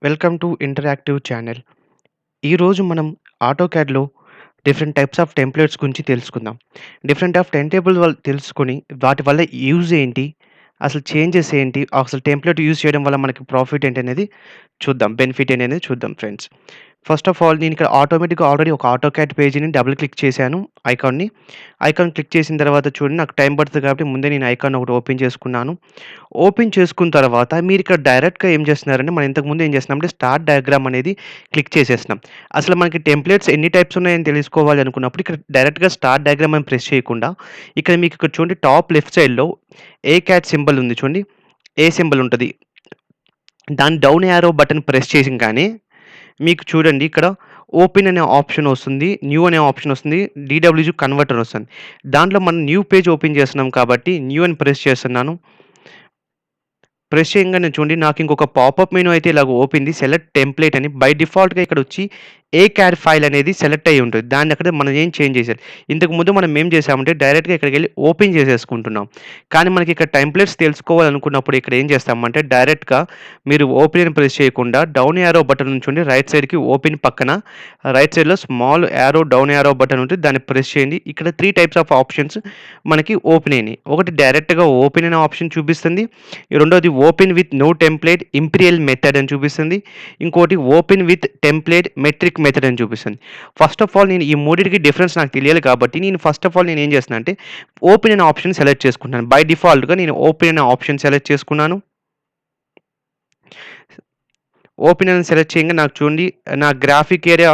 Welcome to interactive channel. ఈరోజు మనం ఆటోకాడ్‌లో different types of templates గురించి తెలుసుకుందాం. డిఫరెంట్ ఆఫ్ టెంప్లేబుల్ తెలుసుకొని వాటి వల్ల యూజ్ ఏంటి? అసలు చేంజెస్ ఏంటి? అసలు టెంప్లేట్ యూజ్ చేయడం వల్ల మనకి ప్రాఫిట్ ఏంటనేది చూద్దాం. బెనిఫిట్ ఏంటనేది చూద్దాం ఫ్రెండ్స్. ఫస్ట్ ఆఫ్ ఆల్ నేను ఇక్కడ ఆటోమేటిక్‌గా ఆల్రెడీ ఒక ఆటోకాడ్ పేజీని డబుల్ క్లిక్ చేశాను ఐకాన్‌ని. ఐకాన్ క్లిక్ చేసిన తర్వాత చూడండి నాకు టైం పడుతది కాబట్టి ముందే నేను ఐకాన్ ఒకటి ఓపెన్ చేసుకున్నాను. ఓపెన్ చేసుకున్న తర్వాత మీరిక్కడ డైరెక్ట్‌గా ఏం చేస్తున్నారంటే మనం ఇంతకుముందు ఏం చేస్తున్నామంటే స్టార్ట్ డయాగ్రామ్ అనేది క్లిక్ చేసేస్తున్నాం. అసలు మనకి టెంప్లేట్స్ ఎన్ని టైప్స్ ఉన్నాయని తెలుసుకోవాలి అనుకున్నప్పుడు ఇక్కడ డైరెక్ట్‌గా స్టార్ట్ డయాగ్రామ్ అని ప్రెస్ చేయకుండా ఇక్కడ మీకు ఇక్కడ చూడండి టాప్ లెఫ్ట్ సైడ్‌లో ఏ క్యాట్ సింబల్ ఉంది చూడండి. ఏ సింబల్ ఉంటది. దాని డౌన్ యారో బటన్ ప్రెస్ చేయంగానే మీకు చూడండి ఇక్కడ ఓపెన్ అనే ఆప్షన్ వస్తుంది. న్యూ అనే ఆప్షన్ వస్తుంది. డీడబ్ల్యూజీ కన్వర్టర్ వస్తుంది. దాంట్లో మనం న్యూ పేజ్ ఓపెన్ చేస్తున్నాం కాబట్టి న్యూ అని ప్రెస్ చేస్తున్నాను. ప్రెస్ చేయంగానే చూడండి నాకు ఇంకొక పాపప్ మెనూ అయితే ఇలాగ ఓపెన్‌ది సెలెక్ట్ టెంప్లేట్ అని బై డిఫాల్ట్‌గా ఇక్కడొచ్చి ఏ క్యాడ్ ఫైల్ అనేది సెలెక్ట్ అయ్యి ఉంటది. దాన్ని అక్కడ మనం ఏం చేంజ్ చేసేది. ఇంతకుముందు మనం ఏం చేసామంటే డైరెక్ట్‌గా ఇక్కడికెళ్ళి ఓపెన్ చేసేసుకుంటున్నాం. కానీ మనకి ఇక్కడ టెంప్లేట్స్ తెలుసుకోవాలనుకున్నప్పుడు ఇక్కడ ఏం చేస్తామంటే డైరెక్ట్‌గా మీరు ఓపెన్ అని ప్రెస్ చేయకుండా డౌన్ యారో బటన్ ఉంచుండి రైట్ సైడ్‌కి ఓపెన్ పక్కన రైట్ సైడ్‌లో small arrow down arrow button ఉంటది. దాన్ని ప్రెస్ చేయండి. ఇక్కడ 3 టైప్స్ ఆఫ్ ఆప్షన్స్ మనకి ఓపెన్ అయినాయి. ఒకటి డైరెక్ట్‌గా ఓపెన్ అనే ఆప్షన్ చూపిస్తుంది. రెండోది open with no template imperial method అని చూపిస్తుంది. ఇంకోటి open with template metric method అని చూపిస్తుంది. ఫస్ట్ ఆఫ్ ఆల్ నేను ఈ మూడిటికి డిఫరెన్స్ నాకు తెలియాలి కాబట్టి నేను ఫస్ట్ ఆఫ్ ఆల్ నేను ఏం చేస్తున్నా అంటే ఓపెన్ అనే ఆప్షన్ సెలెక్ట్ చేసుకుంటున్నాను. బై డిఫాల్ట్‌గా నేను ఓపెన్ అనే ఆప్షన్ సెలెక్ట్ చేసుకున్నాను. ఓపెన్ అని సెలెక్ట్ చేయంగానే నాకు చూడండి నా graphic area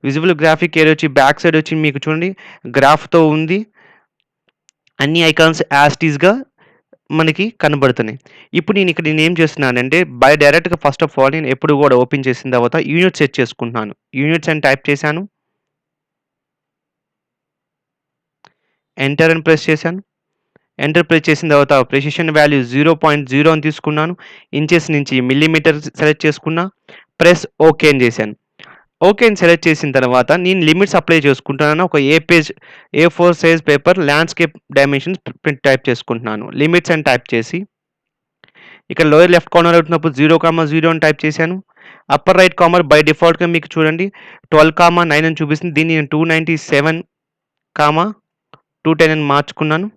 visible graphic area వచ్చి బ్యాక్ సైడ్ వచ్చి మీకు చూడండి గ్రాఫ్‌తో ఉంది. అన్ని ఐకాన్స్ యాజ్ ఇట్ ఈస్‌గా మనకి కనబడుతున్నాయి. ఇప్పుడు ఇక్కడ నేనేం చేస్తున్నానంటే డైరెక్ట్‌గా ఫస్ట్ ఆఫ్ ఆల్ నేను ఎప్పుడు గూడా ఓపెన్ చేసిన తర్వాత యూనిట్ సెట్ చేసుకుంటున్నాను. యూనిట్స్ అని టైప్ చేశాను. ఎంటర్ అని ప్రెస్ చేశాను. ఎంటర్ ప్రెస్ చేసిన తర్వాత ప్రెసిషన్ వాల్యూ 0.0 అని తీసుకున్నాను. ఇంచెస్ నుంచి మిల్లీమీటర్ సెలెక్ట్ చేసుకున్నా. ప్రెస్ ఓకే అని చేశాను. ఓకే అని సెలెక్ట్ చేసిన తర్వాత నేను లిమిట్స్ అప్లై చేసుకుంటున్నాను. ఒక ఏ4 size paper landscape dimensions type చేసుకుంటున్నాను. లిమిట్స్ అని టైప్ చేసి ఇక్కడ లోయర్ లెఫ్ట్ కార్నర్ అవుతున్నప్పుడు 0,0 అని టైప్ చేశాను. అప్పర్ రైట్ కార్నర్ బై డిఫాల్ట్‌గా మీకు చూడండి 12,9 అని చూపిస్తుంది. దీన్ని నేను 297,210 అని మార్చుకున్నాను.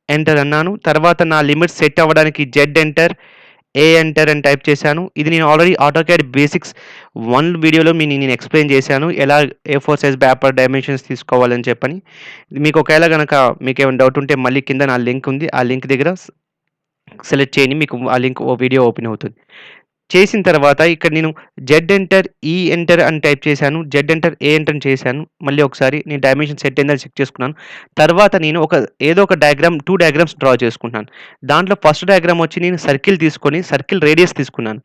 ఎంటర్ అన్నాను. తర్వాత నా లిమిట్స్ సెట్ అవ్వడానికి జెడ్ ఎంటర్, ఏ ఎంటర్ అని టైప్ చేశాను. ఇది నేను ఆల్రెడీ ఆటోకాడ్ బేసిక్స్ 1 వీడియోలో నేను ఎక్స్‌ప్లెయిన్ చేశాను. ఎలా ఏ4 సైజ్ పేపర్ డైమెన్షన్స్ తీసుకోవాలని చెప్పని. మీకు ఒకవేళ గనక మీకేమైనా డౌట్ ఉంటే మళ్ళీ కింద నా లింక్ ఉంది. ఆ లింక్ దగ్గర సెలెక్ట్ చేయండి. మీకు ఆ లింక్ వీడియో ఓపెన్ అవుతుంది. చేసిన తర్వాత ఇక్కడ నేను జెడ్ ఎంటర్, ఈ ఎంటర్ అని టైప్ చేశాను. జెడ్ ఎంటర్, ఏ ఎంటర్ అని చేశాను. మళ్ళీ ఒకసారి నేను డైమెన్షన్ సెట్ అయిందని చెక్ చేసుకున్నాను. తర్వాత నేను ఏదో ఒక డయాగ్రామ్ 2 డయాగ్రామ్స్ డ్రా చేసుకుంటున్నాను. దాంట్లో ఫస్ట్ డయాగ్రామ్ వచ్చి నేను సర్కిల్ తీసుకొని సర్కిల్ రేడియస్ తీసుకున్నాను.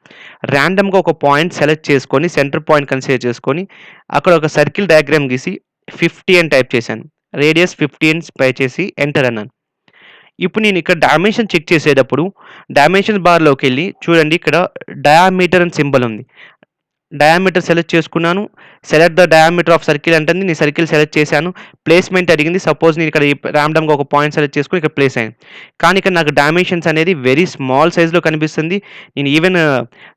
ర్యాండమ్‌గా ఒక పాయింట్ సెలెక్ట్ చేసుకొని సెంటర్ పాయింట్ కన్సిడర్ చేసుకొని అక్కడ ఒక సర్కిల్ డయాగ్రామ్ గీసి 50 అని టైప్ చేశాను. రేడియస్ 50 అని టైప్ చేసి ఎంటర్ అన్నాను. ఇప్పుడు నేను ఇక్కడ డైమెన్షన్ చెక్ చేసేటప్పుడు డైమెన్షన్ బార్‌లోకెళ్ళి చూడండి ఇక్కడ డయామీటర్ అని సింబల్ ఉంది. డయామీటర్ సెలెక్ట్ చేసుకున్నాను. Select the diameter of circle అంటుంది. నేను సర్కిల్ సెలెక్ట్ చేశాను. ప్లేస్‌మెంట్ అడిగింది. సపోజ్ నేను ఇక్కడ రాండమ్‌గా ఒక పాయింట్ సెలెక్ట్ చేసుకొని ఇక్కడ ప్లేస్ అయ్యాను. కానీ ఇక్కడ నాకు డైమెన్షన్స్ అనేది వెరీ స్మాల్ సైజ్‌లో కనిపిస్తుంది. నేను ఈవెన్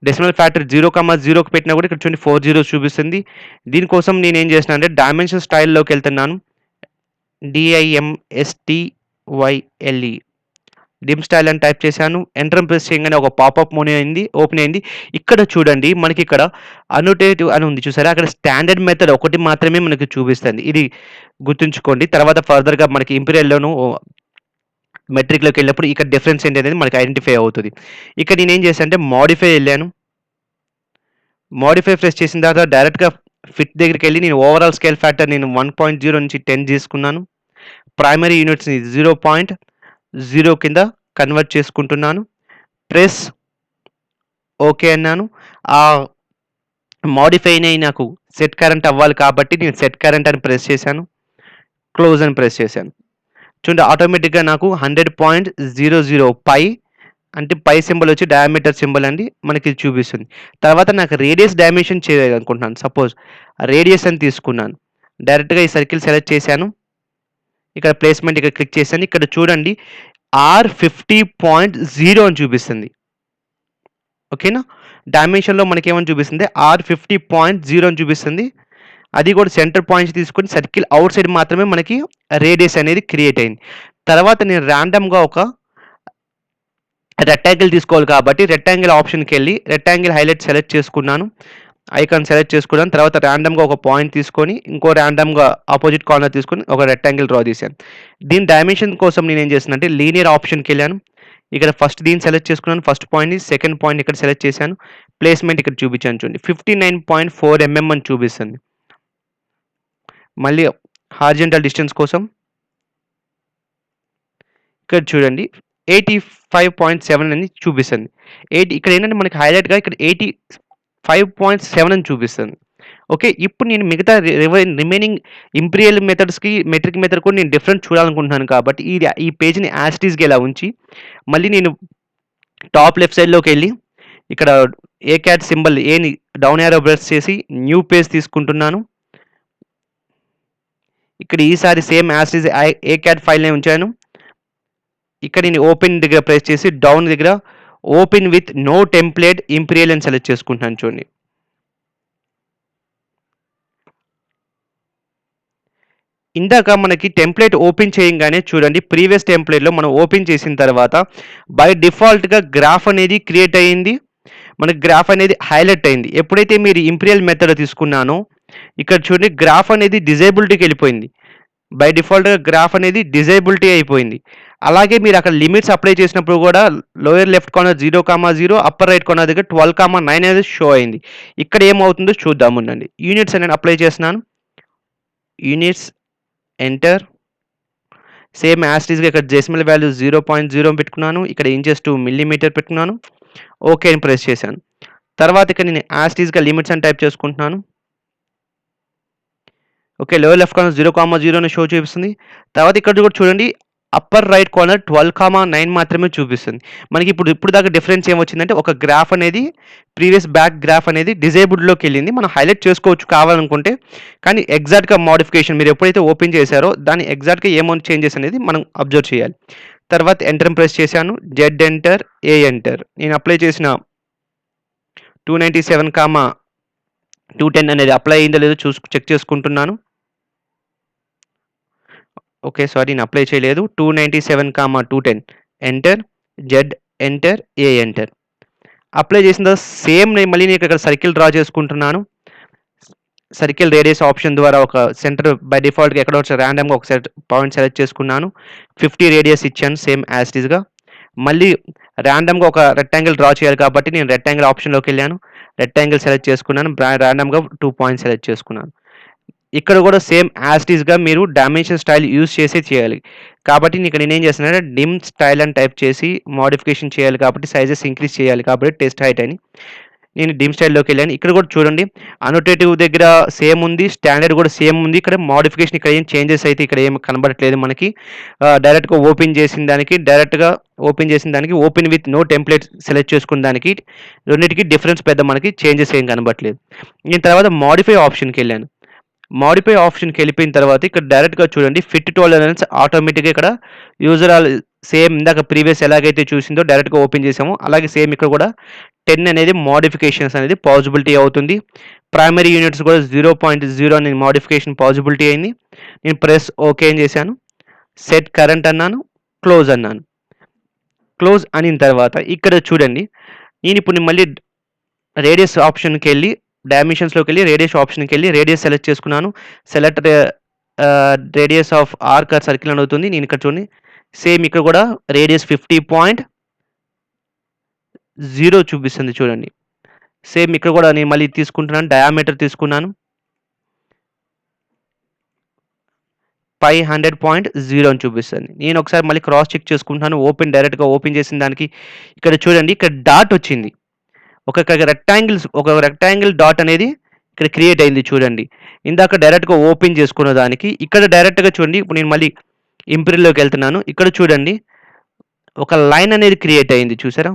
డెసిమల్ ఫ్యాక్టర్ 0,0కి పెట్టినా కూడా ఇక్కడ చూడండి 4 జీరోస్ చూపిస్తుంది. దీనికోసం నేనేం చేసినా అంటే డైమెన్షన్ స్టైల్‌లోకెళ్తున్నాను. DIMSTYLE డిమ్ స్టైల్ అని టైప్ చేశాను. ఎంటర్ ప్రెస్ చేయగానే ఒక పాపప్ ఓపెన్ అయింది. ఇక్కడ చూడండి మనకిక్కడ అన్నోటేటివ్ అని ఉంది చూసారా? అక్కడ స్టాండర్డ్ మెథడ్ ఒకటి మాత్రమే మనకి చూపిస్తుంది. ఇది గుర్తుంచుకోండి. తర్వాత ఫర్దర్‌గా మనకి ఇంపీరియల్‌లోను మెట్రిక్‌లోకెళ్ళినప్పుడు ఇక్కడ డిఫరెన్స్ ఏంటనేది మనకి ఐడెంటిఫై అవుతది. ఇక్కడ నేనేం చేశానంటే మోడిఫై ఎళ్ళాను. మోడిఫై ప్రెస్ చేసిన తర్వాత డైరెక్ట్‌గా ఫిట్ దగ్గరికెళ్ళి నేను ఓవరాల్ స్కేల్ ఫ్యాక్టర్ నేను 1.0 నుంచి 10 చేసుకున్నాను. ప్రైమరీ యూనిట్స్‌ని 0.0 కింద కన్వర్ట్ చేసుకుంటున్నాను. ప్రెస్ ఓకే అన్నాను. మోడిఫై అయినయి నాకు సెట్ కరెంట్ అవ్వాలి కాబట్టి నేను సెట్ కరెంట్ అని ప్రెస్ చేశాను. క్లోజ్ అని ప్రెస్ చేశాను. చూడండి ఆటోమేటిక్‌గా నాకు 100.00 పై అంటే పై సింబల్ వచ్చి డయామీటర్ సింబల్ అండి మనకి చూపిస్తుంది. తర్వాత నాకు రేడియస్ డైమెన్షన్ చేయాలనుకుంటున్నాను. సపోజ్ రేడియస్ అని తీసుకున్నాను. డైరెక్ట్‌గా ఈ సర్కిల్ సెలెక్ట్ చేశాను. ఇక్కడ ప్లేస్‌మెంట్ ఇక్కడ క్లిక్ చేశాను. ఇక్కడ చూడండి R50.0 అని చూపిస్తుంది. ఓకేనా? డైమెన్షన్‌లో మనకేమని చూపిస్తుంది R50.0 అని చూపిస్తుంది. అది కూడా సెంటర్ పాయింట్స్ తీసుకొని సర్కిల్ ఔట్ సైడ్ మాత్రమే మనకి రేడియస్ అనేది క్రియేట్ అయింది. తర్వాత నేను ర్యాండమ్‌గా ఒక రెక్టాంగిల్ తీసుకోవాలి కాబట్టి రెక్టాంగిల్ ఆప్షన్‌కెళ్ళి రెక్టాంగిల్ హైలైట్ సెలెక్ట్ చేసుకున్నాను. ఐకాన్ సెలెక్ట్ చేసుకున్నాను. తర్వాత ర్యాండమ్‌గా ఒక పాయింట్ తీసుకొని ఇంకో ర్యాండమ్‌గా అపోజిట్ కార్నర్ తీసుకొని ఒక రెక్టాంగిల్ డ్రా చేశాను. దీని డైమెన్షన్ కోసం నేనేం చేశానంటే లీనియర్ ఆప్షన్‌కెళ్ళాను. ఇక్కడ ఫస్ట్ దీన్ని సెలెక్ట్ చేసుకున్నాను. ఫస్ట్ పాయింట్‌ని, సెకండ్ పాయింట్ ఇక్కడ సెలెక్ట్ చేశాను. ప్లేస్‌మెంట్ ఇక్కడ చూపించాను చూడండి. 59.4 ఎంఎం అని చూపిస్తుంది. మళ్ళీ హారిజాంటల్ డిస్టెన్స్ కోసం ఇక్కడ చూడండి 85.7 అని చూపిస్తుంది. ఇక్కడ ఏంటంటే మనకి హైలైట్‌గా ఇక్కడ 85.7 అని చూపిస్తుంది. ఓకే. ఇప్పుడు నేను మిగతా రిమైనింగ్ ఇంపీరియల్ మెథడ్స్‌కి మెట్రిక్ మెథడ్ కూడా నేను డిఫరెంట్ చూడాలనుకుంటున్నాను కాబట్టి ఈ పేజ్‌ని యాజ్ ఇట్ ఈస్‌గా ఇలా ఉంచి మళ్ళీ నేను టాప్ లెఫ్ట్ సైడ్‌లోకెళ్ళి ఇక్కడ ఏకాట్ సింబల్ ఏని డౌన్ యారో ప్రెస్ చేసి న్యూ పేజ్ తీసుకుంటున్నాను. ఇక్కడ ఈసారి same as it is A CAD ఫైల్‌నే ఉంచాను. ఇక్కడ నేను ఓపెన్ దగ్గర ప్రెస్ చేసి డౌన్ దగ్గర open with no template imperial అని సెలెక్ట్ చేసుకుంటున్నాను చూడండి. ఇందాక మనకి టెంప్లేట్ ఓపెన్ చేయంగానే చూడండి ప్రీవియస్ టెంప్లేట్‌లో మనం ఓపెన్ చేసిన తర్వాత బై డిఫాల్ట్‌గా గ్రాఫ్ అనేది క్రియేట్ అయ్యింది. మనకి గ్రాఫ్ అనేది హైలైట్ అయింది. ఎప్పుడైతే మీరు ఇంపీరియల్ మెథడ్ తీసుకున్నానో ఇక్కడ చూడండి గ్రాఫ్ అనేది డిజేబిలిటీకి వెళ్ళిపోయింది. బై డిఫాల్ట్‌గా గ్రాఫ్ అనేది డిజేబిలిటీ అయిపోయింది. అలాగే మీరు అక్కడ లిమిట్స్ అప్లై చేసినప్పుడు కూడా lower left corner 0,0 upper right corner దగ్గర 12,9 అనేది షో అయింది. ఇక్కడ ఏమవుతుందో చూద్దాం ఉండండి. యూనిట్స్ అనేది అప్లై చేస్తున్నాను. Units enter same as it ఈస్‌గా ఇక్కడ డెసిమల్ వాల్యూ 0.0 పెట్టుకున్నాను. ఇక్కడ ఇంచెస్ టు మిల్లీమీటర్ పెట్టుకున్నాను. ఓకే అని ప్రెస్ చేశాను. తర్వాత ఇక్కడ నేను యాజ్ ఇట్ ఈస్‌గా లిమిట్స్ అని టైప్ చేసుకుంటున్నాను. ఓకే. లోయర్ లెఫ్ట్ కార్నర్ 0,0 అని షో చూపిస్తుంది. తర్వాత ఇక్కడ కూడా చూడండి అప్పర్ రైట్ కార్నర్ 12,9 మాత్రమే చూపిస్తుంది. మనకి ఇప్పుడు దాకా డిఫరెన్స్ ఏమొచ్చిందంటే ఒక గ్రాఫ్ అనేది ప్రీవియస్ బ్యాక్ గ్రాఫ్ అనేది డిజేబుల్డ్‌లోకి వెళ్ళింది. మనం హైలైట్ చేసుకోవచ్చు కావాలనుకుంటే. కానీ ఎగ్జాక్ట్‌గా మోడిఫికేషన్ మీరు ఎప్పుడైతే ఓపెన్ చేశారో దాన్ని ఎగ్జాక్ట్‌గా ఏమౌంట్ చేంజెస్ అనేది మనం అబ్జర్వ్ చేయాలి. తర్వాత ఎంటర్ ప్రెస్ చేశాను. జెడ్ ఎంటర్, ఏ ఎంటర్. నేను అప్లై చేసిన 297, 210 అనేది అప్లై అయిందో లేదో చెక్ చేసుకుంటున్నాను. ఓకే. సారీ నేను అప్లై చేయలేదు. 297, 210 ఎంటర్, జెడ్ ఎంటర్, ఏ ఎంటర్. అప్లై చేసిన తర్వాత సేమ్ నేను మళ్ళీ నేను ఇక్కడ సర్కిల్ డ్రా చేసుకుంటున్నాను. సర్కిల్ రేడియస్ ఆప్షన్ ద్వారా ఒక సెంటర్ బై డిఫాల్ట్‌గా ఎక్కడో ర్యాండమ్‌గా ఒక పాయింట్ సెలెక్ట్ చేసుకున్నాను. 50 రేడియస్ ఇచ్చాను సేమ్ యాజ్ ఇట్ ఈస్‌గా. మళ్ళీ ర్యాండమ్‌గా ఒక రెక్టాంగిల్ డ్రా చేయాలి కాబట్టి నేను రెక్టాంగిల్ ఆప్షన్‌లోకెళ్ళాను. రెక్టాంగిల్ సెలెక్ట్ చేసుకున్నాను. ర్యాండమ్‌గా 2 పాయింట్స్ సెలెక్ట్ చేసుకున్నాను. ఇక్కడ కూడా సేమ్ యాజ్ ఇట్ ఈస్‌గా మీరు డైమెన్షన్ స్టైల్ యూజ్ చేసే చేయాలి. కాబట్టి ఇక్కడ నేనేం చేస్తున్నానంటే డిమ్ స్టైల్ అని టైప్ చేసి మోడిఫికేషన్ చేయాలి కాబట్టి సైజెస్ ఇంక్రీజ్ చేయాలి కాబట్టి టెస్ట్ హైట్ అని నేను డిమ్ స్టైల్‌లోకెళ్ళాను. ఇక్కడ కూడా చూడండి అనోటేటివ్ దగ్గర సేమ్ ఉంది. స్టాండర్డ్ కూడా సేమ్ ఉంది. ఇక్కడ మోడిఫికేషన్ ఇక్కడ ఏం చేంజెస్ అయితే ఇక్కడ ఏమి కనబడట్లేదు మనకి. డైరెక్ట్‌గా ఓపెన్ చేసిన దానికి open with no template select చేసుకున్న దానికి రెండిటికి డిఫరెన్స్ పెద్ద మనకి చేంజెస్ ఏం కనబడట్లేదు. నేను తర్వాత మోడిఫై ఆప్షన్‌కెళ్ళాను. మోడిఫై ఆప్షన్‌కి వెళ్ళిపోయిన తర్వాత ఇక్కడ డైరెక్ట్‌గా చూడండి ఫిట్ టాలరెన్స్ ఆటోమేటిక్‌గా ఇక్కడ యూజర్ సేమ్ ఇందాక ప్రీవియస్ ఎలాగైతే చూసిందో డైరెక్ట్‌గా ఓపెన్ చేసామో అలాగే సేమ్ ఇక్కడ కూడా 10 అనేది మోడిఫికేషన్స్ అనేది పాసిబిలిటీ అవుతుంది. ప్రైమరీ యూనిట్స్ కూడా 0.0 అనే మోడిఫికేషన్ పాసిబిలిటీ అయింది. నేను ప్రెస్ ఓకే అని చేశాను. సెట్ కరెంట్ అన్నాను. క్లోజ్ అన్నాను. క్లోజ్ అనిన తర్వాత ఇక్కడ చూడండి నేను ఇప్పుడు మళ్ళీ రేడియస్ ఆప్షన్‌కెళ్ళి డైమెన్షన్స్‌లోకెళ్ళి రేడియస్ ఆప్షన్‌కెళ్ళి రేడియస్ సెలెక్ట్ చేసుకున్నాను. Select radius of arc or circle అని అవుతుంది. నేను ఇక్కడ చూడండి సేమ్ ఇక్కడ కూడా రేడియస్ 50.0 చూపిస్తుంది చూడండి. సేమ్ ఇక్కడ కూడా నేను మళ్ళీ తీసుకుంటున్నాను. డయామీటర్ తీసుకున్నాను. 500.0 అని చూపిస్తుంది. నేను ఒకసారి మళ్ళీ క్రాస్ చెక్ చేసుకుంటున్నాను. డైరెక్ట్‌గా ఓపెన్ చేసిన దానికి ఇక్కడ చూడండి ఇక్కడ డాట్ వచ్చింది. ఒక రెక్టాంగిల్ డాట్ అనేది ఇక్కడ క్రియేట్ అయింది చూడండి. ఇందాక డైరెక్ట్‌గా ఓపెన్ చేసుకున్న దానికి ఇక్కడ డైరెక్ట్‌గా చూడండి ఇప్పుడు నేను మళ్ళీ ఇంపీరియల్‌లోకి వెళ్తున్నాను. ఇక్కడ చూడండి ఒక లైన్ అనేది క్రియేట్ అయింది చూసారా?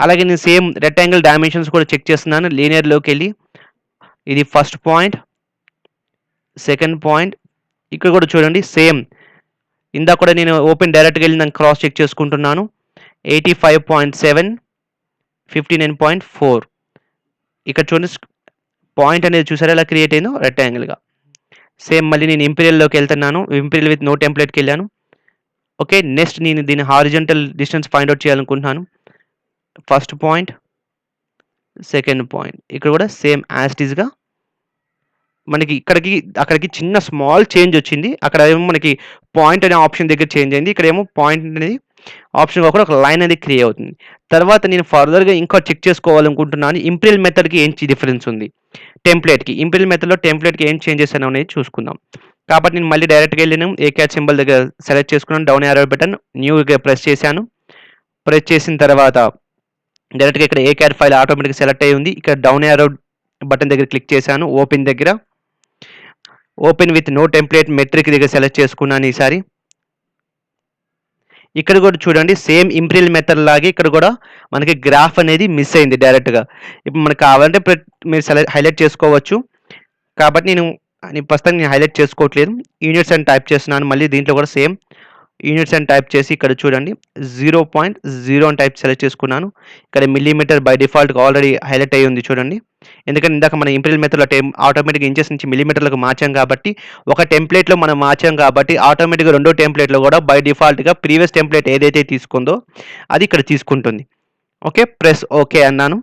అలాగే నేను సేమ్ రెక్టాంగిల్ డైమెన్షన్స్ కూడా చెక్ చేస్తున్నాను. లీనియర్‌లోకెళ్ళి ఇది ఫస్ట్ పాయింట్, సెకండ్ పాయింట్ ఇక్కడ కూడా చూడండి సేమ్ ఇందాక కూడా నేను డైరెక్ట్‌గా వెళ్ళి దాన్ని క్రాస్ చెక్ చేసుకుంటున్నాను. 85.7, 59.4. ఇక్కడ చూడండి పాయింట్ అనేది చూసారా ఎలా క్రియేట్ అయిందో రెక్టాంగిల్‌గా. సేమ్ మళ్ళీ నేను ఇంపీరియల్‌లోకి వెళ్తున్నాను. ఇంపీరియల్ విత్ నో టెంప్లేట్‌కి వెళ్ళాను. ఓకే. నెక్స్ట్ నేను దీన్ని హారిజాంటల్ డిస్టెన్స్ ఫైండ్ ఔట్ చేయాలనుకుంటున్నాను. First point, second point. ఇక్కడ కూడా సేమ్ యాజ్ ఇట్ ఈస్‌గా మనకి ఇక్కడికి అక్కడికి చిన్న స్మాల్ చేంజ్ వచ్చింది. అక్కడ ఏమో మనకి పాయింట్ అనే ఆప్షన్ దగ్గర చేంజ్ అయింది. ఇక్కడేమో పాయింట్ అనేది ఆప్షన్ కాకుండా ఒక లైన్ అనేది క్రియేట్ అవుతుంది. తర్వాత నేను ఫర్దర్‌గా ఇంకా చెక్ చేసుకోవాలనుకుంటున్నాను. ఇంపీరియల్ మెథడ్‌కి ఏంటి డిఫరెన్స్ ఉంది టెంప్లేట్‌కి. ఇంపీరియల్ మెథడ్‌లో టెంప్లేట్‌కి ఏం చేంజెస్ అనేది చూసుకుందాం. కాబట్టి నేను మళ్ళీ డైరెక్ట్‌గా వెళ్ళాను. ఏ క్యాట్ సింబల్ దగ్గర సెలెక్ట్ చేసుకున్నాను. డౌన్ యారో బటన్ న్యూగా ప్రెస్ చేశాను. ప్రెస్ చేసిన తర్వాత డైరెక్ట్‌గా ఇక్కడ ఏ క్యాట్ ఫైల్ ఆటోమేటిక్‌గా సెలెక్ట్ అయ్యి ఉంది. ఇక్కడ డౌన్ యారో బటన్ దగ్గర క్లిక్ చేశాను. ఓపెన్ దగ్గర open with no template metric దగ్గర సెలెక్ట్ చేసుకున్నాను ఈసారి. ఇక్కడ కూడా చూడండి సేమ్ ఇంపీరియల్ మెథడ్ లాగే ఇక్కడ కూడా మనకి గ్రాఫ్ అనేది మిస్ అయింది డైరెక్ట్‌గా. ఇప్పుడు మనకు కావాలంటే మీరు హైలైట్ చేసుకోవచ్చు. కాబట్టి నేను ప్రస్తుతానికి నేను హైలైట్ చేసుకోవట్లేదు. యూనిట్స్ అని టైప్ చేస్తున్నాను. మళ్ళీ దీంట్లో కూడా సేమ్ యూనిట్స్ అని టైప్ చేసి ఇక్కడ చూడండి 0.0 అని టైప్ సెలెక్ట్ చేసుకున్నాను. ఇక్కడ మిల్లీమీటర్ బై డిఫాల్ట్‌గా ఆల్రెడీ హైలైట్ అయ్యి ఉంది చూడండి. ఎందుకంటే ఇందాక మన ఇంపీరియల్ మెథడ్‌లో ఆటోమేటిక్‌గా ఇంచెస్ నుంచి మిల్లీమీటర్‌లకు మార్చాం కాబట్టి, ఒక టెంప్లేట్‌లో మనం మార్చాం కాబట్టి ఆటోమేటిక్‌గా రెండో టెంప్లేట్‌లో కూడా బై డిఫాల్ట్‌గా ప్రీవియస్ టెంప్లేట్ ఏదైతే తీసుకుందో అది ఇక్కడ తీసుకుంటుంది. ఓకే. ప్రెస్ ఓకే అన్నాను.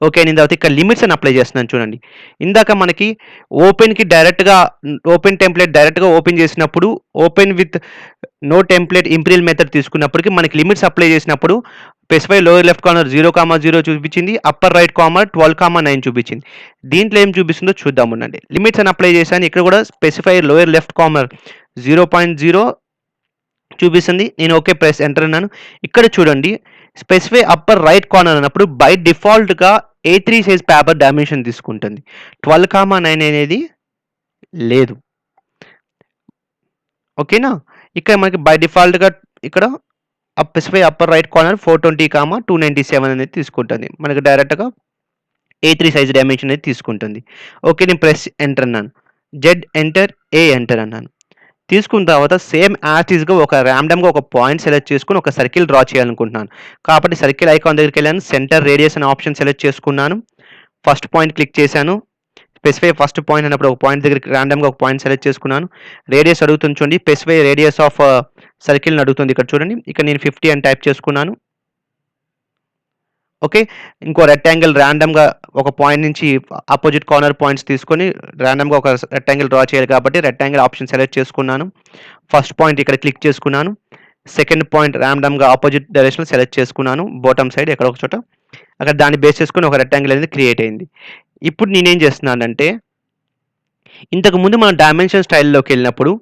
ఓకే అయిన తర్వాత ఇక్కడ లిమిట్స్ అని అప్లై చేస్తున్నాను చూడండి. ఇందాక మనకి ఓపెన్‌కి డైరెక్ట్‌గా ఓపెన్ టెంప్లేట్ డైరెక్ట్‌గా ఓపెన్ చేసినప్పుడు open with no template imperial method తీసుకున్నప్పటికి మనకి లిమిట్స్ అప్లై చేసినప్పుడు స్పెసిఫై లోయర్ లెఫ్ట్ కార్నర్ 0,0 చూపించింది. అప్పర్ రైట్ కార్నర్ 12,9 చూపించింది. దీంట్లో ఏం చూపిస్తుందో చూద్దాం ఉండండి. లిమిట్స్ అని అప్లై చేశాను. ఇక్కడ కూడా స్పెసిఫై లోయర్ లెఫ్ట్ కార్నర్ 0.0 చూపిస్తుంది. నేను ఓకే ప్రెస్ ఎంటర్ అన్నాను. ఇక్కడ చూడండి స్పెసిఫై అప్పర్ రైట్ కార్నర్ అన్నప్పుడు బై డిఫాల్ట్‌గా A3 సైజ్ పేపర్ డైమెన్షన్ తీసుకుంటుంది. 12,9 అనేది లేదు. ఓకేనా? ఇక్కడ మనకి బై డిఫాల్ట్‌గా ఇక్కడ స్పెసిఫై అప్పర్ రైట్ కార్నర్ 420, 297 అనేది తీసుకుంటుంది. మనకి డైరెక్ట్‌గా A3 సైజ్ డైమెన్షన్ అనేది తీసుకుంటుంది. ఓకే. నేను ప్రెస్ ఎంటర్ అన్నాను. జెడ్ ఎంటర్, ఏ ఎంటర్ అన్నాను. తీసుకున్న తర్వాత సేమ్ యాజ్ ఈస్‌గా ఒక ర్యాండమ్‌గా ఒక పాయింట్ సెలెక్ట్ చేసుకొని ఒక సర్కిల్ డ్రా చేయాలనుకుంటున్నాను. కాబట్టి సర్కిల్ ఐకాన్ దగ్గరికెళ్ళాను. సెంటర్ రేడియస్ అనే ఆప్షన్ సెలెక్ట్ చేసుకున్నాను. ఫస్ట్ పాయింట్ క్లిక్ చేశాను. స్పెసిఫై ఫస్ట్ పాయింట్ అన్నప్పుడు ఒక పాయింట్ దగ్గరికి ర్యాండమ్‌గా ఒక పాయింట్ సెలెక్ట్ చేసుకున్నాను. రేడియస్ అడుగుతుంది చూడండి. స్పెసిఫై రేడియస్ ఆఫ్ సర్కిల్‌ని అడుగుతుంది ఇక్కడ చూడండి. ఇక్కడ నేను 50 అని టైప్ చేసుకున్నాను. ఓకే. ఇంకో రెక్టాంగిల్ ర్యాండమ్‌గా ఒక పాయింట్ నుంచి అపోజిట్ కార్నర్ పాయింట్స్ తీసుకొని ర్యాండమ్‌గా ఒక రెక్టాంగిల్ డ్రా చేయాలి కాబట్టి రెక్టాంగిల్ ఆప్షన్ సెలెక్ట్ చేసుకున్నాను. ఫస్ట్ పాయింట్ ఇక్కడ క్లిక్ చేసుకున్నాను. సెకండ్ పాయింట్ ర్యాండమ్‌గా అపోజిట్ డైరెక్షన్‌లో సెలెక్ట్ చేసుకున్నాను. బాటమ్ సైడ్ ఎక్కడో ఒక చోట. అక్కడ దాన్ని బేస్ చేసుకొని ఒక రెక్టాంగిల్ అనేది క్రియేట్ అయింది. ఇప్పుడు నేనేం చేస్తున్నానంటే ఇంతకుముందు మనం డైమెన్షన్ స్టైల్‌లోకెళ్ళినప్పుడు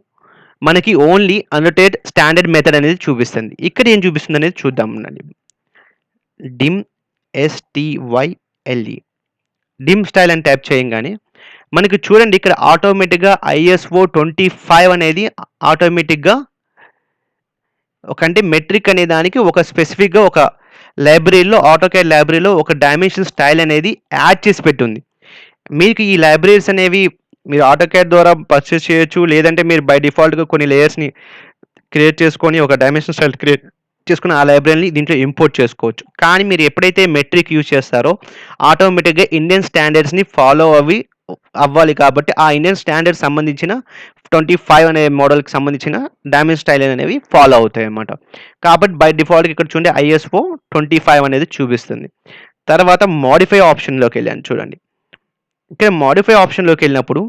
మనకి ఓన్లీ అన్నోటేట్ స్టాండర్డ్ మెథడ్ అనేది చూపిస్తుంది. ఇక్కడ ఏం చూపిస్తుంది అనేది చూద్దాం ఉండండి. డిమ్ STYLE డిమ్ స్టైల్ అని టైప్ చేయంగానే మనకి చూడండి ఇక్కడ ఆటోమేటిక్‌గా ISO 25 అనేది ఆటోమేటిక్‌గా అంటే మెట్రిక్ అనే దానికి ఒక స్పెసిఫిక్‌గా ఒక లైబ్రరీలో ఆటోకాడ్ లైబ్రరీలో ఒక డైమెన్షన్ స్టైల్ అనేది యాడ్ చేసి పెట్టుంది. మీకు ఈ లైబ్రరీస్ అనేవి మీరు ఆటోకాడ్ ద్వారా పర్చేస్ చేయొచ్చు. లేదంటే మీరు బై డిఫాల్ట్‌గా కొన్ని లేయర్స్‌ని క్రియేట్ చేసుకొని ఒక డైమెన్షన్ స్టైల్ క్రియేట్ చేసుకొని ఆ లైబ్రరీని దీంట్లో ఇంపోర్ట్ చేసుకోవచ్చు. కానీ మీరు ఎప్పుడైతే మెట్రిక్ యూజ్ చేస్తారో ఆటోమేటిక్‌గా ఇండియన్ స్టాండర్డ్స్‌ని ఫాలో అవ్వాలి కాబట్టి ఆ ఇండియన్ స్టాండర్డ్స్ సంబంధించిన 25 అనే మోడల్‌కి సంబంధించిన డైమెన్షన్ స్టైల్ అనేవి ఫాలో అవుతాయన్నమాట. కాబట్టి బై డిఫాల్ట్‌గా ఇక్కడ చూడండి ISO 25 అనేది చూపిస్తుంది. తర్వాత మోడిఫై ఆప్షన్‌లోకెళ్ళాను చూడండి. ఇక్కడ మోడిఫై ఆప్షన్‌లోకెళ్ళినప్పుడు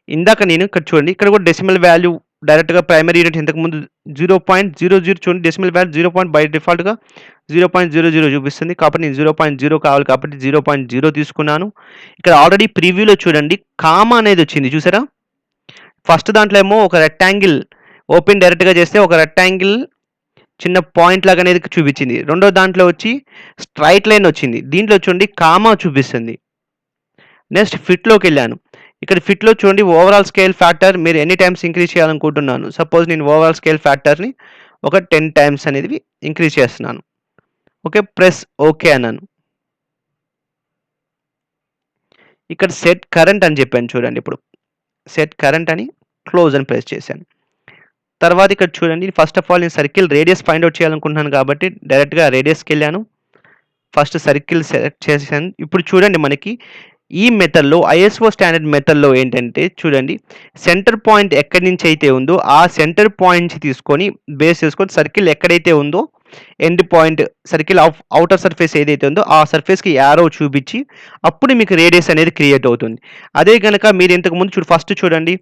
ఇందాక నేను ఇక్కడ చూడండి ఇక్కడ కూడా డెసిమల్ వాల్యూ డైరెక్ట్‌గా ప్రైమరీ యూనిట్ ఇంతకుముందు 0.00 చూడండి డెసిమల్ వాల్యూ 0. బై డిఫాల్ట్‌గా 0.00 చూపిస్తుంది. కాబట్టి నేను 0.0 కావాలి కాబట్టి 0.0 తీసుకున్నాను. ఇక్కడ ఆల్రెడీ ప్రివ్యూలో చూడండి కామా అనేది వచ్చింది చూసారా? ఫస్ట్ దాంట్లో ఏమో ఒక రెక్టాంగిల్ ఓపెన్ డైరెక్ట్‌గా చేస్తే ఒక రెక్టాంగిల్ చిన్న పాయింట్ లాగా అనేది చూపించింది. రెండో దాంట్లో వచ్చి స్ట్రెయిట్ లైన్ వచ్చింది. దీంట్లో చూడండి కామా చూపిస్తుంది. నెక్స్ట్ ఫిట్‌లోకెళ్ళాను. ఇక్కడ ఫిట్‌లో చూడండి ఓవరాల్ స్కేల్ ఫ్యాక్టర్ మీరు ఎన్ని టైమ్స్ ఇంక్రీజ్ చేయాలనుకుంటున్నాను. సపోజ్ నేను ఓవరాల్ స్కేల్ ఫ్యాక్టర్‌ని ఒక 10 టైమ్స్ అనేది ఇంక్రీజ్ చేస్తున్నాను. ఓకే. ప్రెస్ ఓకే అన్నాను. ఇక్కడ సెట్ కరెంట్ అని చెప్పాను చూడండి ఇప్పుడు. సెట్ కరెంట్ అని క్లోజ్ అని ప్రెస్ చేశాను. తర్వాత ఇక్కడ చూడండి, ఫస్ట్ ఆఫ్ ఆల్ నేను సర్కిల్ రేడియస్ ఫైండ్ ఔట్ చేయాలనుకుంటున్నాను కాబట్టి డైరెక్ట్‌గా రేడియస్‌కెళ్ళాను. ఫస్ట్ సర్కిల్ సెలెక్ట్ చేసేసాను. ఇప్పుడు చూడండి మనకి ఈ మెథడ్‌లో ఐఎస్ఓ స్టాండర్డ్ మెథడ్‌లో ఏంటంటే చూడండి, సెంటర్ పాయింట్ ఎక్కడి నుంచి అయితే ఉందో ఆ సెంటర్ పాయింట్ నుంచి తీసుకొని బేస్ చేసుకొని సర్కిల్ ఎక్కడైతే ఉందో end point circle outer surface ఏదైతే ఉందో ఆ సర్ఫేస్‌కి యారో చూపించి అప్పుడు మీకు రేడియస్ అనేది క్రియేట్ అవుతుంది. అదే గనక మీరు ఇంతకుముందు ఫస్ట్ చూడండి,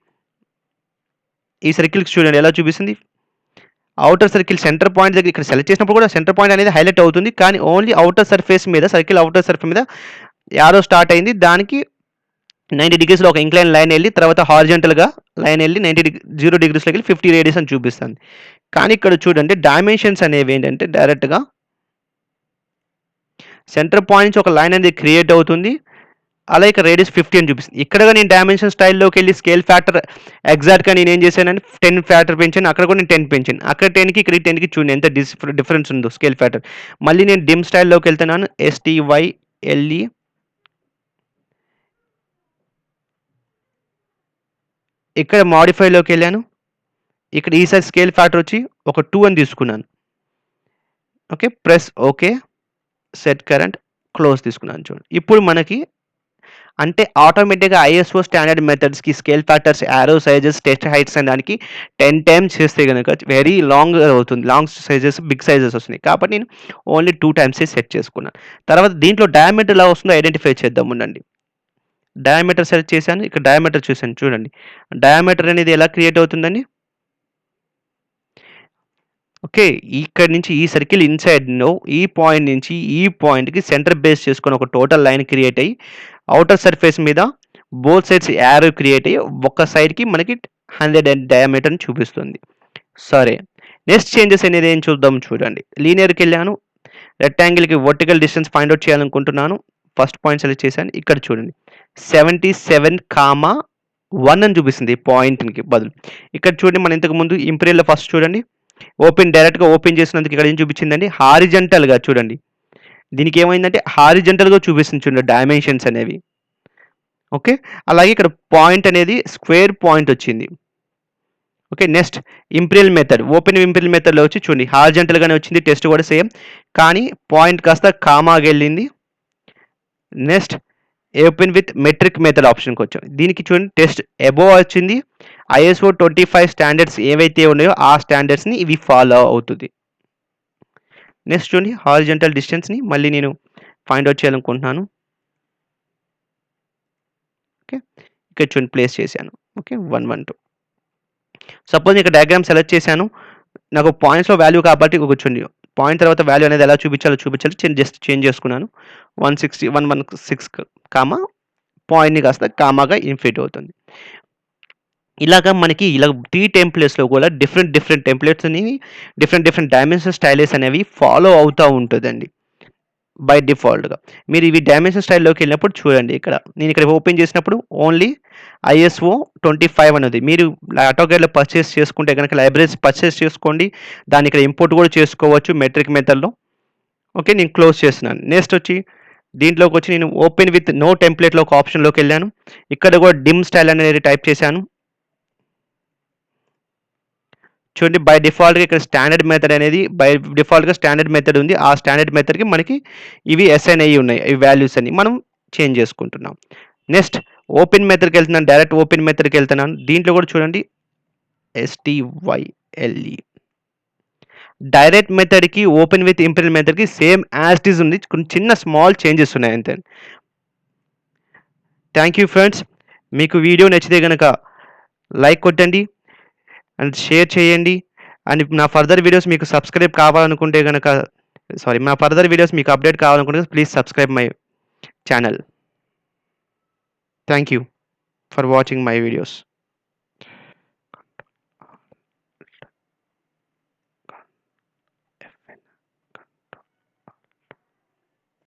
ఈ సర్కిల్‌కి చూడండి ఎలా చూపిస్తుంది. ఔటర్ సర్కిల్ సెంటర్ పాయింట్ దగ్గర ఇక్కడ సెలెక్ట్ చేసినప్పుడు కూడా సెంటర్ పాయింట్ అనేది హైలైట్ అవుతుంది. కానీ ఓన్లీ ఔటర్ సర్ఫేస్ మీద సర్కిల్ ఔటర్ సర్ఫేస్ మీద యారో స్టార్ట్ అయింది. దానికి 90 డిగ్రీస్‌లో ఒక ఇంక్లైన్ లైన్ ఎళ్లి తర్వాత హారిజాంటల్‌గా లైన్ ఎళ్లి 0 డిగ్రీస్‌లోకి వెళ్ళి 50 రేడియస్ అని చూపిస్తుంది. కానీ ఇక్కడ చూడండి డైమెన్షన్స్ అనేవి ఏంటంటే డైరెక్ట్‌గా సెంటర్ పాయింట్ నుంచి ఒక లైన్ అనేది క్రియేట్ అవుతుంది. అలా ఇక్కడ రేడియస్ 50 అని చూపిస్తుంది. ఇక్కడ నేను డైమెన్షన్ స్టైల్‌లోకి వెళ్ళి స్కేల్ ఫ్యాక్టర్ ఎగ్జాక్ట్‌గా నేనేం చేశానంటే 10 ఫ్యాక్టర్ పెంచాను. అక్కడ కూడా నేను 10 పెంచాను. అక్కడ 10కి ఇక్కడ 10కి చూడండి ఎంత డిఫరెన్స్ ఉందో స్కేల్ ఫ్యాక్టర్. మళ్ళీ నేను డిమ్ స్టైల్‌లోకి వెళ్తున్నాను. STYLE ఇక్కడ మోడిఫైలోకి వెళ్ళాను. ఇక్కడ ఈసారి స్కేల్ ఫ్యాక్టర్ వచ్చి ఒక 2 అని తీసుకున్నాను. Okay. Press okay. Set current close తీసుకున్నాను చూడండి. ఇప్పుడు మనకి అంటే ఆటోమేటిక్‌గా ఐఎస్ఓ స్టాండర్డ్ మెథడ్స్‌కి scale factors, arrow sizes, test heights అనే దానికి 10 టైమ్స్ చేస్తే గనక వెరీ లాంగ్ అవుతుంది. లాంగ్ సైజెస్, బిగ్ సైజెస్ వస్తున్నాయి. కాబట్టి నేను ఓన్లీ 2 టైమ్సే సెట్ చేసుకున్నాను. తర్వాత దీంట్లో డయామీటర్ ఎలా వస్తుందో ఐడెంటిఫై చేద్దాం ఉండండి. డయామీటర్ సెలెక్ట్ చేశాను. ఇక్కడ డయామీటర్ చూసాను చూడండి. డయామీటర్ అనేది ఎలా క్రియేట్ అవుతుందండి? ఓకే. ఇక్కడి నుంచి ఈ సర్కిల్ ఇన్‌సైడ్‌లో ఈ పాయింట్ నుంచి ఈ పాయింట్‌కి సెంటర్ బేస్ చేసుకొని ఒక టోటల్ లైన్ క్రియేట్ అయ్యి, ఔటర్ సర్ఫేస్ మీద బోత్ సైడ్స్ యారో క్రియేట్ అయ్యి, ఒక సైడ్‌కి మనకి 100 డయామీటర్‌ని చూపిస్తుంది. సరే. నెక్స్ట్ చేంజెస్ అనేది ఏం చూద్దాం చూడండి. లీనియర్‌కెళ్ళాను. రెక్టాంగిల్‌కి వర్టికల్ డిస్టెన్స్ ఫైండ్ ఔట్ చేయాలనుకుంటున్నాను. ఫస్ట్ పాయింట్ సెలెక్ట్ చేశాను. ఇక్కడ చూడండి. 77, 1 అని చూపిస్తుంది పాయింట్‌కి బదులు. ఇక్కడ చూడండి మనం ఇంతకు ముందు ఇంపీరియల్‌లో ఫస్ట్ చూడండి. డైరెక్ట్‌గా ఓపెన్ చేసినందుకు ఇక్కడ ఏం చూపించిందండి? హారిజాంటల్‌గా చూడండి. దీనికి ఏమైందంటే హారిజాంటల్‌గా చూపిస్తుంది చూడండి డైమెన్షన్స్ అనేవి. ఓకే. అలాగే ఇక్కడ పాయింట్ అనేది స్క్వేర్ పాయింట్ వచ్చింది. ఓకే. నెక్స్ట్ ఇంపీరియల్ మెథడ్‌లో వచ్చి చూడండి హారిజాంటల్‌గానే వచ్చింది. టెస్ట్ కూడా సేమ్. కానీ పాయింట్ కాస్త కామాగెళ్ళింది. Next open with metric method ఆప్షన్‌కి వచ్చాం. దీనికి చూడండి టెస్ట్ అబోవ్ వచ్చింది. ఐఎస్ఓ 25 స్టాండర్డ్స్ ఏవైతే ఉన్నాయో ఆ స్టాండర్డ్స్‌ని ఇవి ఫాలో అవుతుంది. నెక్స్ట్ చూడండి హారిజాంటల్ డిస్టెన్స్‌ని మళ్ళీ నేను ఫైండ్ ఔట్ చేయాలనుకుంటున్నాను. ఓకే. ఇక్కడ చూడండి ప్లేస్ చేశాను. ఓకే. 112. సపోజ్ ఇక్కడ డయాగ్రామ్ సెలెక్ట్ చేశాను. నాకు పాయింట్స్‌లో వాల్యూ కాబట్టి కూర్చోండి. పాయింట్ తర్వాత వాల్యూ అనేది ఎలా చూపించాలో జస్ట్ చేంజ్ చేసుకున్నాను. 160, 116 కామా పాయింట్‌ని కాస్త కామాగా ఇన్ఫినిట్ అవుతుంది. ఇలాగ మనకి 3 టెంప్లేట్స్‌లో కూడా డిఫరెంట్ టెంప్లేట్స్ అనేవి డిఫరెంట్ డైమెన్షన్ స్టైల్స్ అనేవి ఫాలో అవుతా ఉంటదండి. బై డిఫాల్ట్‌గా. మీరు ఇవి డైమెన్షన్ స్టైల్‌లోకి వెళ్ళినప్పుడు చూడండి ఇక్కడ. నేను ఇక్కడ ఓపెన్ చేసినప్పుడు ఓన్లీ ఐఎస్ఓ 25 అనేది. మీరు ఆటోకేడ్‌లో పర్చేస్ చేసుకుంటే గనక లైబ్రరీస్ పర్చేస్ చేసుకోండి. దాన్ని ఇక్కడ ఇంపోర్ట్ కూడా చేసుకోవచ్చు మెట్రిక్ మెథడ్‌లో. ఓకే. నేను క్లోజ్ చేస్తున్నాను. నెక్స్ట్ వచ్చి దీంట్లోకొచ్చి నేను ఓపెన్ విత్ నో టెంప్లేట్‌లో ఒక ఆప్షన్‌లోకి వెళ్ళాను. ఇక్కడ కూడా డిమ్ స్టైల్ అనేది టైప్ చేశాను. చూడండి బై డిఫాల్ట్‌గా ఇక్కడ స్టాండర్డ్ మెథడ్ ఉంది. ఆ స్టాండర్డ్ మెథడ్‌కి మనకి ఇవి అసైన్ అయ్యి ఉన్నాయి. ఈ వాల్యూస్ అన్ని మనం చేంజ్ చేసుకుంటున్నాం. నెక్స్ట్ ఓపెన్ మెథడ్‌కి వెళ్తున్నాను. డైరెక్ట్ ఓపెన్ మెథడ్‌కి వెళ్తున్నాను. దీంట్లో కూడా చూడండి STYLE. డైరెక్ట్ మెథడ్‌కి ఓపెన్ విత్ ఇంపీరియల్ మెథడ్‌కి సేమ్ యాజ్ ఇట్ ఈజ్ ఉంది. కొన్ని చిన్న స్మాల్ చేంజెస్ ఉన్నాయి అంతే. Thank you friends. మీకు వీడియో నచ్చితే గనక లైక్ కొట్టండి అండ్ షేర్ చేయండి. అండ్ నా ఫర్దర్ వీడియోస్ మీకు సబ్స్క్రైబ్ కావాలనుకుంటే గనక నా ఫర్దర్ వీడియోస్ మీకు అప్డేట్ కావాలనుకుంటే please subscribe my channel. Thank you for watching my videos.